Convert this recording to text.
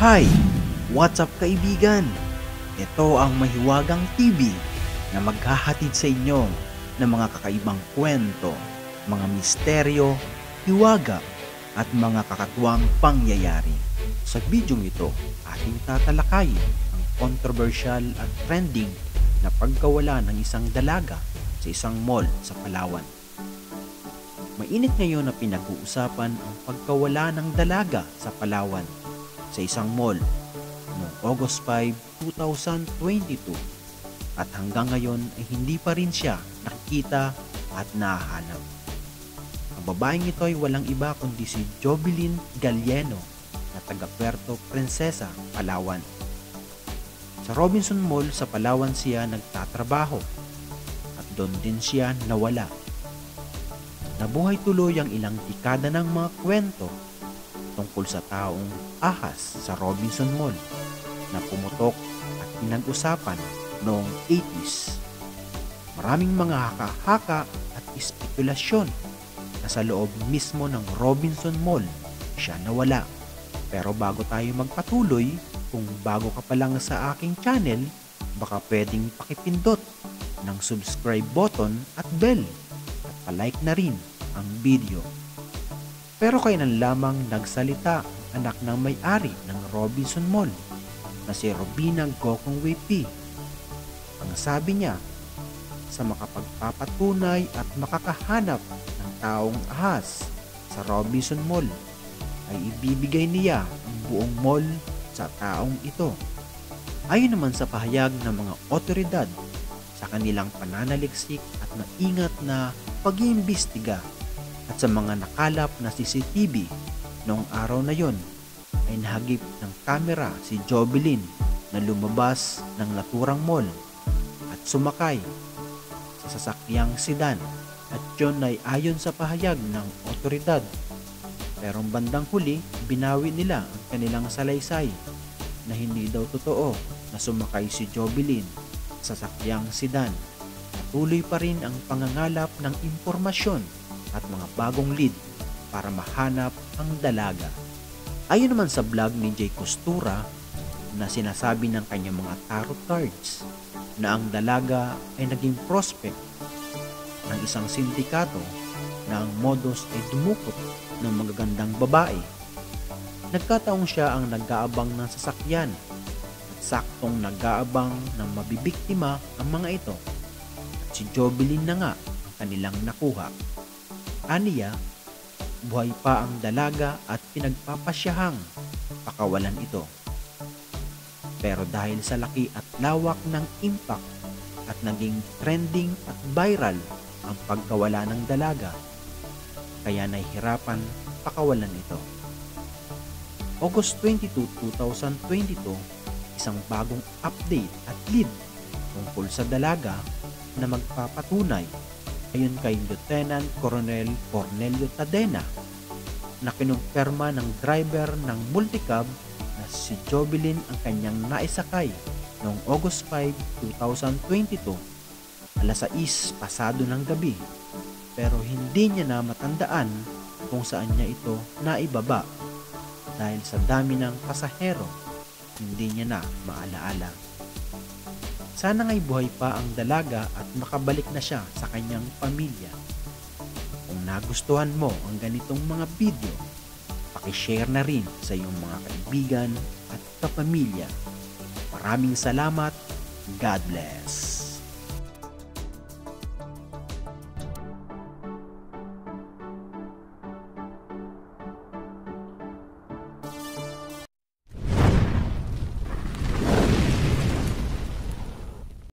Hi! What's up kaibigan? Ito ang Mahiwagang TV na maghahatid sa inyo ng mga kakaibang kwento, mga misteryo, hiwaga at mga kakatuwang pangyayari. Sa bidyong ito, ating tatalakayin ang controversial at trending na pagkawala ng isang dalaga sa isang mall sa Palawan. Mainit ngayon na pinag-uusapan ang pagkawala ng dalaga sa Palawan sa isang mall noong August 5, 2022 at hanggang ngayon ay hindi pa rin siya nakikita at nahahanap. Ang babaeng ito ay walang iba kundi si Jovelyn Galieno na taga Puerto Princesa, Palawan. Sa Robinson Mall sa Palawan siya nagtatrabaho at doon din siya nawala. Nabuhay tuloy ang ilang dekada ng mga kwento tungkol sa taong ahas sa Robinson Mall na pumutok at pinag-usapan noong 80s. Maraming mga haka-haka at espekulasyon na sa loob mismo ng Robinson Mall siya nawala. Pero bago tayo magpatuloy, kung bago ka pa lang sa aking channel, baka pwedeng pakipindot ng subscribe button at bell at palike na rin ang video. Pero kailan lamang nagsalita ang anak ng may-ari ng Robinson Mall na si Robina Gokong Wepi. Ang sabi niya, sa makapagpapatunay at makakahanap ng taong ahas sa Robinson Mall ay ibibigay niya ang buong mall sa taong ito. Ayon naman sa pahayag ng mga otoridad sa kanilang pananaliksik at maingat na pag-iimbestiga at sa mga nakalap na CCTV noong araw na yon ay nahagip ng kamera si Jovelyn na lumabas ng naturang mall at sumakay sa sasakyang sedan at yun ay ayon sa pahayag ng otoridad. Pero bandang huli, binawi nila ang kanilang salaysay na hindi daw totoo na sumakay si Jovelyn sa sasakyang sedan. Patuloy pa rin ang pangangalap ng impormasyon at mga bagong lead para mahanap ang dalaga. Ayon naman sa vlog ni Jay Costura na sinasabi ng kanyang mga tarot cards na ang dalaga ay naging prospect ng isang sindikato na ang modus ay dumukot ng magagandang babae. Nagkataong siya ang nag-aabang ng sasakyan at saktong nag-aabang ng mabibiktima ang mga ito. At si Jovelyn na nga kanilang nakuha. Aniya, buhay pa ang dalaga at pinagpapasyahang pakawalan ito. Pero dahil sa laki at lawak ng impact at naging trending at viral ang pagkawala ng dalaga, kaya nahihirapan pakawalan ito. August 22, 2022, isang bagong update at lead tungkol sa dalaga na magpapatunay ayon kay Lieutenant Colonel Cornelio Tadena na kinumpirma ng driver ng multicab na si Jovelyn ang kanyang naisakay noong August 5, 2022, alas 6 pasado ng gabi, pero hindi niya na matandaan kung saan niya ito naibaba dahil sa dami ng pasahero, hindi niya na maalaala. Sana nga'y buhay pa ang dalaga at makabalik na siya sa kanyang pamilya. Kung nagustuhan mo ang ganitong mga video, pakishare na rin sa iyong mga kaibigan at kapamilya. Maraming salamat. God bless.